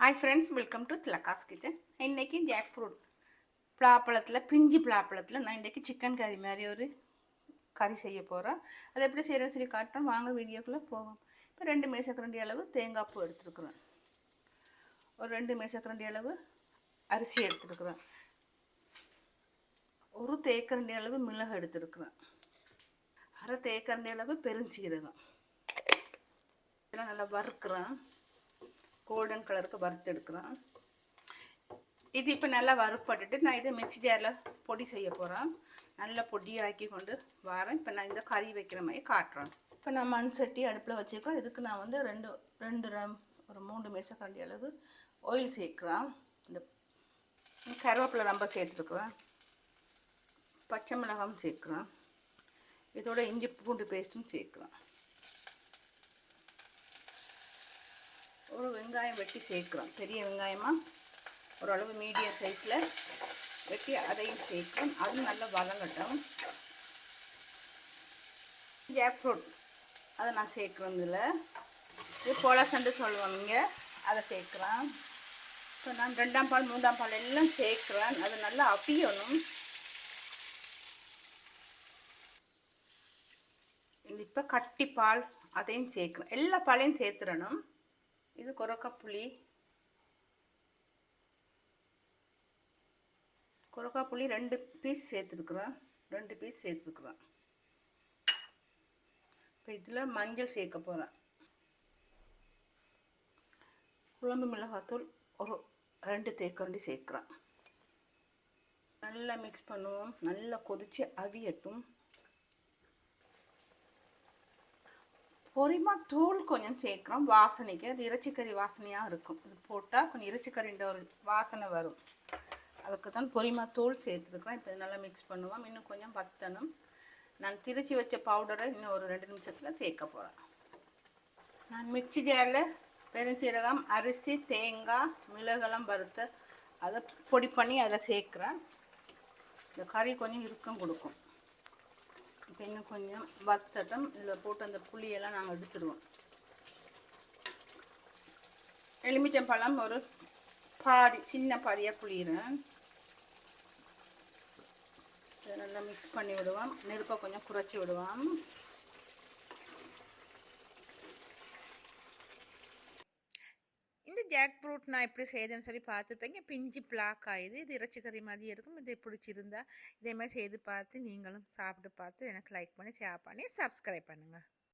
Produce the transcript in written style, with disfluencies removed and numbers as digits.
Hi friends, welcome to Thilaka's kitchen. இன்றைக்கி jackfruit பலாப்பழத்தில், பிஞ்சு பலாப்பழத்தில் நான் இன்றைக்கி சிக்கன் கறி மாதிரி ஒரு கறி செய்ய போகிறேன். அதை எப்படி செய்கிறேன்னு சொல்லி காட்டுறோம். வாங்க வீடியோக்குள்ளே போவோம். இப்போ 2 மேசக்கரண்டி அளவு தேங்காய் பூ எடுத்துருக்குறேன். ஒரு 2 மேசக்கரண்டி அளவு அரிசி எடுத்துருக்குறேன். ஒரு தேக்கரண்டி அளவு மிளகு எடுத்துருக்குறேன். அரை தேக்கரண்டி அளவு பெருஞ்சீரகம். இதெல்லாம் நல்லா வறுக்கிறேன். கோல்டன் கலருக்கு வறுத்து எடுக்கிறேன். இது இப்போ நல்லா வறுப்பட்டுட்டு நான் இதை மிக்ஸி ஜாரில் பொடி செய்ய போகிறேன். நல்லா பொடியாக்கி கொண்டு வரேன். இப்போ நான் இந்த கறி வைக்கிற மாதிரி காட்டுறேன். இப்போ நான் மண் சட்டி அடுப்பில் வச்சுருக்கேன். இதுக்கு நான் வந்து ஒரு 3 மேசக்கரண்டி அளவு ஆயில் சேர்க்குறேன். இந்த கருவேப்பிலை ரொம்ப சேர்த்துருக்குறேன். பச்சை மிளகாயும் சேர்க்குறேன். இதோட இஞ்சி பூண்டு பேஸ்ட்டும் சேர்க்குறேன். ஒரு வெங்காயம் வெட்டி சேர்க்குறோம். பெரிய வெங்காயமாக ஓரளவு மீடியம் சைஸில் வெட்டி அதையும் சேர்க்குறோம். அது நல்லா வதங்கட்டும். ஜாக் ஃப்ரூட் அதை நான் சேர்க்குறேன். இதில் இது போலசண்டு சொல்லுவோம் இங்கே, அதை சேர்க்குறேன். இப்போ நான் 2ஆம் பால் 3ஆம் பால் எல்லாம் சேர்க்குறேன். அது நல்லா அவியணும். இப்போ கட்டி பால் அதையும் சேர்க்குறேன். எல்லா பாலையும் சேர்த்துடணும். இது கொரக்காப்புளி 2 பீஸ் சேர்த்துருக்குறேன். 2 பீஸ் சேர்த்துருக்குறேன். இப்போ இதில் மஞ்சள் சேர்க்க போகிறேன். குழம்பு மிளகாத்தூள் ஒரு 2 தேக்கரண்டி சேர்க்குறேன். நல்லா மிக்ஸ் பண்ணுவோம். நல்லா கொதித்து அவியட்டும். பொரிமா தூள் கொஞ்சம் சேர்க்குறோம் வாசனைக்கு. அது இறைச்சிக்கறி வாசனையாக இருக்கும். இது போட்டால் கொஞ்சம் இறைச்சிக்கறின்ற ஒரு வாசனை வரும். அதுக்கு தான் பொரிமா தூள் சேர்த்துருக்குறேன். இப்போ நல்லா மிக்ஸ் பண்ணுவோம். இன்னும் கொஞ்சம் வத்தணும். நான் திரிச்சு வச்ச பவுடரை இன்னும் ஒரு 2 நிமிஷத்தில் சேர்க்க போகிறேன். நான் மிக்ஸி ஜாரில் பெருஞ்சீரகம், அரிசி, தேங்காய், மிளகெல்லாம் வறுத்து அதை பொடி பண்ணி அதில் சேர்க்குறேன். இந்த கறி கொஞ்சம் இறுக்கம் கொடுக்கும். இப்போ இன்னும் கொஞ்சம் வத்தட்டும். இதில் போட்டு அந்த புளியெல்லாம் நாங்கள் எடுத்துடுவோம். எலுமிச்சம்பழம் ஒரு பாதி, சின்ன பாதியாக புளியிறேன். இதை நல்லா மிக்ஸ் பண்ணி விடுவோம். நெருப்பை கொஞ்சம் குறைச்சி விடுவோம். இந்த ஜாக் ஃப்ரூட் நான் எப்படி செய்யுதுன்னு சொல்லி பார்த்துருப்பேங்க. பிஞ்சு பிளாக் ஆகுது. இது இறைச்சிக்கறி மாதிரி இருக்கும். இது பிடிச்சிருந்தா இதே மாதிரி செய்து பார்த்து நீங்களும் சாப்பிட்டு பார்த்து எனக்கு லைக் பண்ணி ஷேர் பண்ணி சப்ஸ்கிரைப் பண்ணுங்கள்.